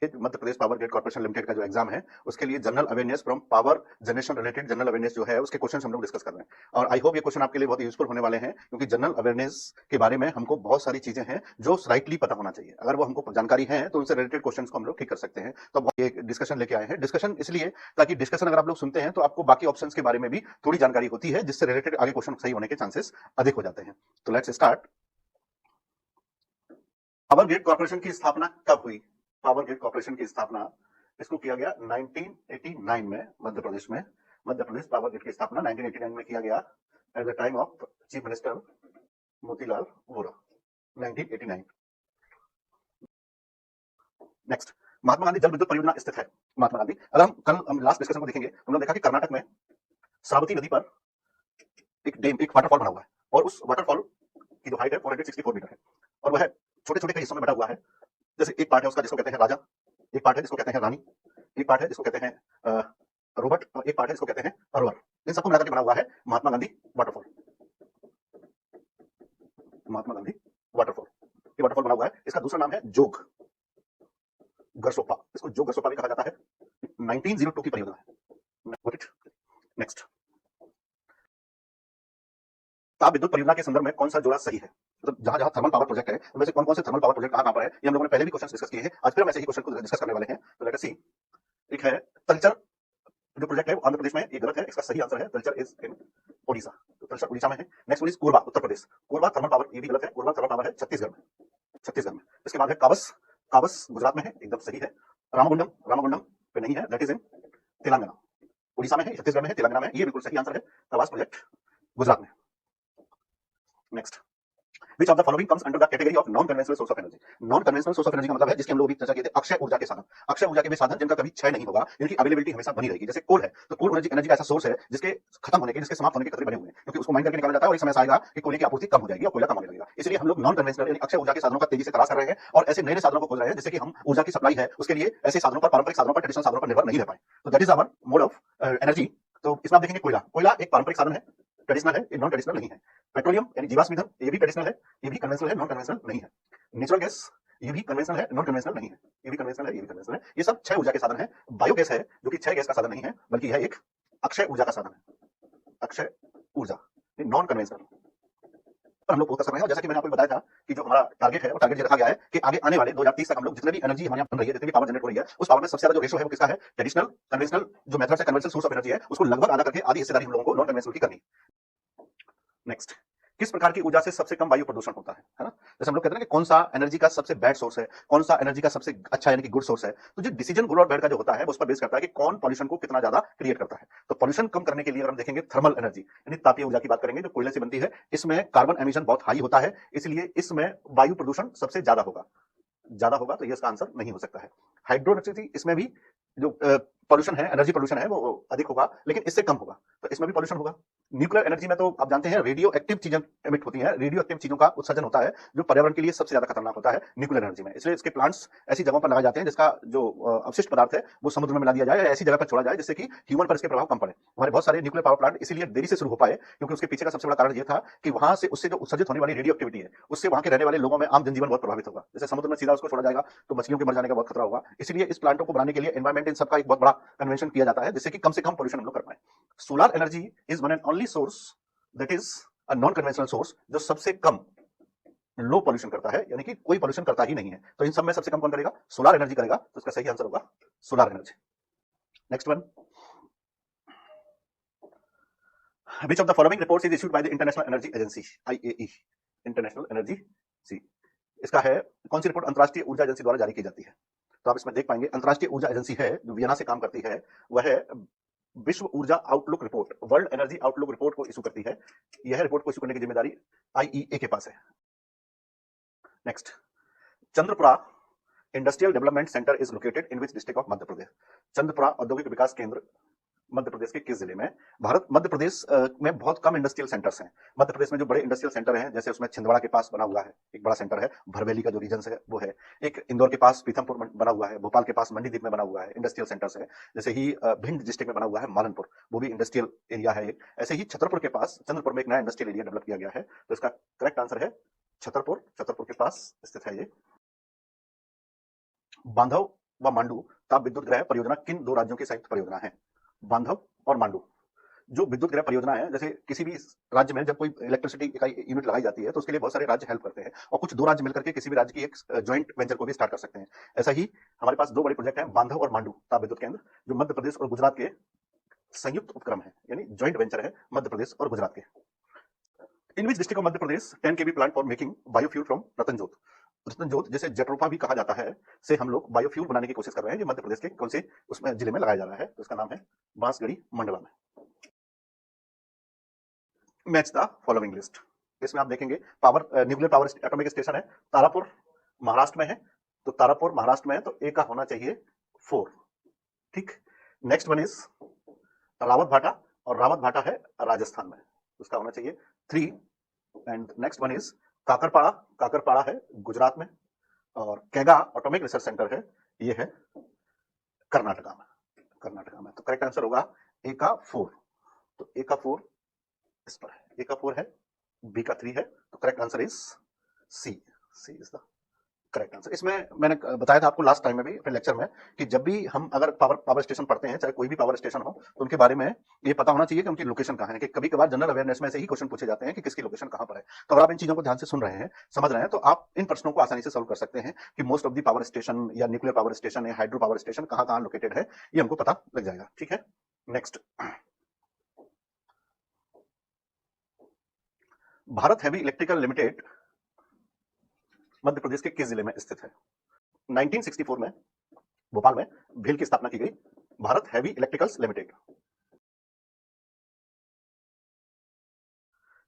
Madhya Pradesh power grid corporation limited का जो exam है उसके लिए general awareness from power generation related general awareness जो है उसके क्वेश्चन हम लोग डिस्कस कर रहे हैं। और आई होप ये क्वेश्चन आपके लिए बहुत यूजफुल होने वाले हैं, क्योंकि जनरल अवेयरनेस के बारे में हमको बहुत सारी चीजें हैं जो राइटली पता होना चाहिए। अगर वो हमको जानकारी है तो उनसे रिलेटेड क्वेश्चन को हम लोग ठीक कर सकते हैं। तो अब ये डिस्कशन लेके आए हैं। डिस्कशन इसलिए ताकि डिस्कशन अगर आप लोग सुनते हैं तो आपको बाकी ऑप्शंस के बारे में भी थोड़ी जानकारी होती है, जिससे रिलेटेड आगे क्वेश्चन सही होने के चांसेस अधिक हो जाते हैं। तो let's start. Power grid corporation की स्थापना कब हुई? पावर ग्रिड कॉर्पोरेशन की स्थापना इसको किया गया 1989 में मध्य प्रदेश में। मध्य प्रदेश पावर ग्रिड की स्थापना 1989 में किया गया at the time of chief minister Motilal Vora, 1989। Next, Mahatma Gandhi जल विद्युत परियोजना स्थित है। महात्मा गांधी, अगर हम लास्ट डिस्कशन को देखेंगे, हमने देखा कि कर्नाटक में श्रावती नदी पर एक वाटरफॉल बना हुआ है, और उस वाटरफॉल की जो हाइट है 464 मीटर है, और वह छोटे छोटे हिस्सों में बटा हुआ है। जैसे एक पार्ट है उसका जिसको कहते हैं राजा, एक पार्ट है जिसको कहते हैं रानी, एक पार्ट है जिसको कहते हैं रोबोट, और एक पार्ट है जिसको कहते हैं अरवर। इन सबको मिलाकर बना हुआ है महात्मा गांधी वाटरफॉल। महात्मा गांधी वाटरफॉल, ये वाटरफॉल बना हुआ है। इसका दूसरा नाम है जोग गरसोपा, इसको जोग गरसोपा भी कहा जाता है। 1902 की परियोजना है। नेक्स्ट, ताप विद्युत परियोजना के संदर्भ में कौन सा जोड़ा सही है? मतलब जहां जहां थर्मल पावर प्रोजेक्ट है उनमें से कौन कौन से थर्मल पावर प्रोजेक्ट कहां पर है, ये हम लोगों ने पहले भी क्वेश्चन डिस्कस किए हैं। आज फिर हम ऐसे ही क्वेश्चन को डिस्कस करने वाले हैं। तो लेट अस सी। एक है तलचर, जो प्रोजेक्ट है वो आंध्र प्रदेश में, ये गलत है, इसका सही आंसर है तलचर इज इन ओडिशा। तो तलचर उड़ीसा में है। Next one is Korba, Uttar Pradesh. Korba thermal power, ये भी गलत है, कोरबा थर्मल पावर है छत्तीसगढ़ में, छत्तीसगढ़ में। इसके बाद है कावस, कावस गुजरात में है, एकदम सही है। रामागुंडम, रामागुंडम पे नहीं है, that is in Telangana. Orissa में है, छत्तीसगढ़ में है, तेलंगाना में, ये बिल्कुल सही आंसर है। कावस प्रोजेक्ट गुजरात में। Next, Which of the following comes under the category of non-conventional source of energy? Non-conventional source of energy का मतलब है, जिसकी हम लोग अभी चर्चा किए थे, अक्षय ऊर्जा के साधन। अक्षय ऊर्जा के वे साधन जिनका कभी क्षय नहीं होगा, जिनकी अवेलेबिलिटी हमेशा बनी रहेगी। जैसे कोल है, तो कोल एनर्जी का ऐसा सोर्स है जिसके खत्म होने के, जिसके समाप्त होने के खतरे बने हुए हैं, क्योंकि उसको माइन करके निकाला जाता है और एक समय आएगा कि कोयले की आपूर्ति कम हो जाएगी और कोयला कम होने लगेगा। इसलिए हम लोग नॉन कन्वेंशनल यानी अक्षय ऊर्जा के साधनों का तेजी से तलाश कर रहे हैं और ऐसे नए साधनों को खोज रहे हैं जिससे कि हम ऊर्जा की सप्लाई है उसके लिए ऐसे साधनों पर, पारंपरिक साधनों पर, ट्रेडिशनल साधनों पर निर्भर नहीं रह पाए। तो that is our mode of energy. तो इसमें आप देखेंगे कोयला, कोयला एक पारंपरिक साधन है, ट्रेडिशनल है, ये नॉन ट्रेडिशनल नहीं है। पेट्रोलियम यानी जीवाश्म ईंधन, ये भी ट्रेडिशनल है, ये भी कन्वेंशनल है, नॉन कन्वेंशनल नहीं है। नेचुरल गैस, ये भी कन्वेंशनल है, नॉन कन्वेंशनल नहीं है, ये भी कन्वेंशनल है, ये भी कन्वेंशनल है। ये सब क्षय ऊर्जा के साधन है। बायोगैस है जो कि क्षय गैस का साधन नहीं है, बल्कि यह एक अक्षय ऊर्जा का साधन है, अक्षय ऊर्जा, नॉन कन्वेंशनल पर हम लोग फोकस कर रहे हैं। और जैसा कि मैंने आपको बताया था कि जो हमारा टारगेट है, वो टारगेट ये रखा गया है कि आगे आने वाले 2030 तक हम लोग जितने भी एनर्जी हमारे यहाँ बन रही है, जितनी भी पावर जनरेट हो रही है, उस पावर में सबसे ज्यादा जो रेशो है वो किसका है? ट्रेडिशनल, कन्वेंशनल जो मेथड है, कन्वेंशनल सोर्स ऑफ एनर्जी है, उसको लगभग आधा करके आधी हिस्सेदारी हम लोगों को नॉन कन्वेंशनल की करनी। नेक्स्ट, किस प्रकार की ऊर्जा से सबसे कम वायु प्रदूषण होता है ना? जैसे हम लोग कहते हैं कि कौन सा एनर्जी का सबसे बैड सोर्स है, कौन सा एनर्जी का सबसे अच्छा यानी कि गुड सोर्स है। तो जो डिसीजन गुड और बैड का जो होता है वो उस पर बेस करता है कि कौन पॉल्यूशन को कितना ज्यादा क्रिएट करता है। तो पॉल्यूशन कम करने के लिए अगर हम देखेंगे थर्मल एनर्जी यानी तापीय ऊर्जा की बात करेंगे, जो कोयले से बनती है, इसमें कार्बन एमिशन बहुत हाई होता है, इसलिए इसमें वायु प्रदूषण सबसे ज्यादा होगा, ज्यादा होगा। तो ये इसका आंसर नहीं हो सकता है। हाइड्रो इलेक्ट्रिसिटी, इसमें भी जो पॉल्यूशन है, एनर्जी पॉल्यूशन है, वो अधिक होगा, लेकिन इससे कम होगा, तो इसमें भी पॉल्यूशन होगा। न्यूक्लियर एनर्जी में तो आप जानते हैं रेडियो एक्टिव चीजें एमिट होती हैं, रेडियो एक्टिव चीजों का उत्सर्जन होता है, जो पर्यावरण के लिए सबसे ज्यादा खतरनाक होता है न्यूक्लियर एनर्जी में। इसलिए इसके प्लांट्स ऐसी जगहों पर लगाए जाते हैं जिसका जो अवशिष्ट पदार्थ है वो समुद्र में मिला दिया जाए या ऐसी जगह पर छोड़ा जाए जिससे कि ह्यूमन पर इसके प्रभाव कम पड़े। हमारे बहुत सारे न्यूक्लियर पावर प्लांट इसीलिए देरी से शुरू हो पाए, क्योंकि उसके पीछे का सबसे बड़ा कारण ये था कि वहां से उससे जो उत्सर्जित होने वाली रेडियो एक्टिविटी है, उससे वहां के रहने वाले लोगों में आम जनजीवन बहुत प्रभावित होगा। जैसे समुद्र में सीधा उसको छोड़ा जाएगा तो मछलियों के मर जाने का बहुत खतरा होगा। इसलिए इस प्लांटों को बनाने के लिए एनवायरमेंट इन सबका एक बहुत बड़ा कन्वेंशन किया जाता है, जिससे कि कम से कम पॉल्यूशन हम लोग कर पाए। Solar energy is one and only source that is a non conventional source, जो सबसे कम लो पॉल्यूशन करता है, यानी कि कोई पॉल्यूशन करता ही नहीं है। तो इन सब में सबसे कम कौन करेगा? सोलर एनर्जी करेगा। तो इसका सही आंसर होगा solar energy. Next one, which of the following reports is issued by the International Energy Agency, IAE, International Energy सी। इसका है कौन सी रिपोर्ट अंतर्राष्ट्रीय ऊर्जा एजेंसी द्वारा जारी की जाती है? तो आप इसमें देख पाएंगे अंतर्राष्ट्रीय ऊर्जा एजेंसी है जो वियना से काम करती है, वह है विश्व ऊर्जा outlook report, world energy outlook report को इशू करती है। यह रिपोर्ट को इशू करने की जिम्मेदारी आईईए के पास है। Next, Chandrapura industrial development centre is located in which district of Madhya Pradesh? Chandrapura औद्योगिक विकास केंद्र मध्य प्रदेश के किस जिले में? भारत मध्य प्रदेश में बहुत कम इंडस्ट्रियल सेंटर्स हैं। मध्य प्रदेश में जो बड़े इंडस्ट्रियल सेंटर हैं, जैसे उसमें छिंदवाड़ा के पास बना हुआ है एक बड़ा सेंटर है, भरवेली का जो रीजन है वो है, एक इंदौर के पास पीथमपुर बना हुआ है, भोपाल के पास मंडीदीप में बना हुआ है, इंडस्ट्रियल सेंटर्स है। जैसे ही भिंड डिस्ट्रिक्ट में बना हुआ है मालनपुर, वो भी इंडस्ट्रियल एरिया है। ऐसे ही छतरपुर के पास, चंद्रपुर में एक नया इंडस्ट्रियल एरिया डेवलप किया गया है। तो इसका करेक्ट आंसर है छतरपुर, छतरपुर के पास स्थित है ये। बांधव व मांडू ताप विद्युत ग्रह परियोजना किन दो राज्यों की संयुक्त परियोजना है? बांधव और मांडू। जो विद्युत ग्रह परियोजना है, जैसे किसी भी राज्य में जब कोई इलेक्ट्रिसिटी इकाई यूनिट लगाई जाती है तो उसके लिए बहुत सारे राज्य हेल्प करते हैं और कुछ दो राज्य मिलकर के किसी भी राज्य की एक ज्वाइंट वेंचर को भी स्टार्ट कर सकते हैं। ऐसा ही हमारे पास दो बड़े प्रोजेक्ट हैं, बांधव और मांडू ताप विद्युत केंद्र, जो मध्य प्रदेश और गुजरात के संयुक्त उपक्रम है, यानी ज्वाइंट वेंचर है मध्य प्रदेश और गुजरात के। In which district of Madhya Pradesh 10 KV plant for making biofuel from ratanjot. रतनजोत जैसे जेट्रोफा भी कहा जाता है, से हम लोग बायोफ्यूल बनाने की कोशिश कर रहे हैं, जो मध्य प्रदेश के कौन से उसमें जिले में लगाया जा रहा है, तो उसका नाम है बांसगढ़ी मंडला में। Match the following list. इसमें आप देखेंगे power nuclear power atomic station है, तारापुर महाराष्ट्र में है, तो तारापुर महाराष्ट्र में है तो ए का होना चाहिए 4। ठीक। नेक्स्ट वन इज रावत भाटा, और रावत भाटा है राजस्थान में, उसका होना चाहिए 3। एंड नेक्स्ट वन इज काकरपाड़ा, काकरपाड़ा है गुजरात में, और कैगा एटॉमिक रिसर्च सेंटर है, ये है कर्नाटका में, कर्नाटका में। तो करेक्ट आंसर होगा ए का 4। तो ए का 4 इस पर है, ए का 4 है, बी का 3 है, तो correct answer is C. C is the correct answer. इसमें मैंने बताया था आपको लास्ट टाइम में भी अपने लेक्चर में कि जब भी हम अगर पावर स्टेशन पढ़ते हैं, चाहे कोई भी पावर स्टेशन हो, तो उनके बारे में ये पता होना चाहिए कि उनकी लोकेशन कहाँ है। कि कभी कभार जनरल अवेयरनेस में से ही क्वेश्चन पूछे जाते हैं कि किसकी लोकेशन कहाँ पर है। तो अगर आप इन चीजों को ध्यान से सुन रहे हैं, समझ रहे हैं, तो आप इन प्रश्नों को आसानी से सोल्व कर सकते हैं कि most of the power station या न्यूक्लियर पावर स्टेशन या हाइड्रो पावर स्टेशन कहाँ कहाँ लोकेटेड है, ये हमको पता लग जाएगा। ठीक है, next, Bharat heavy electricals limited Madhya Pradesh के किस जिले में स्थित है? 1964 में भोपाल में भेल की स्थापना की गई भारत हैवी इलेक्ट्रिकल्स लिमिटेड।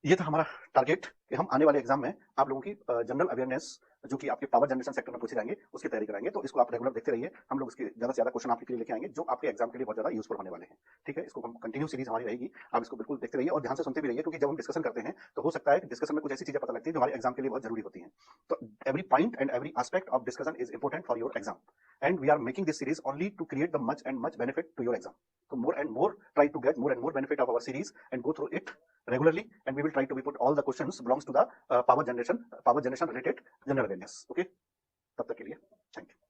ये था हमारा टारगेट कि हम आने वाले एग्जाम में आप लोगों की जनरल अवेयरनेस जो कि आपके पावर जनरेशन सेक्टर में पूछे जाएंगे उसकी तैयारी कराएंगे। तो इसको आप रेगुलर देखते रहिए, हम लोग इसके ज्यादा से ज्यादा क्वेश्चन आपके लिए लेके आएंगे जो आपके एग्जाम के लिए बहुत ज्यादा यूजफुल होने वाले हैं। ठीक है, इसको हम कंटिन्यू सीरीज हमारी रहेगी, आप इसको बिल्कुल देखते रहिए और ध्यान से सुनते भी रहिए, क्योंकि जब हम डिस्कशन करते हैं तो हो सकता है कि डिस्कशन में कुछ ऐसी चीजें पता लगती है जो हमारे एग्जाम के लिए बहुत जरूरी होती है। तो every point and every aspect of discussion is important for your exam, and we are making this series only to create the much and much benefit to your exam. So more and more try to get more and more benefit of our series and go through it regularly, and we will try to put all the questions belongs to the power generation related general awareness. Okay, तब तक के लिए thank you.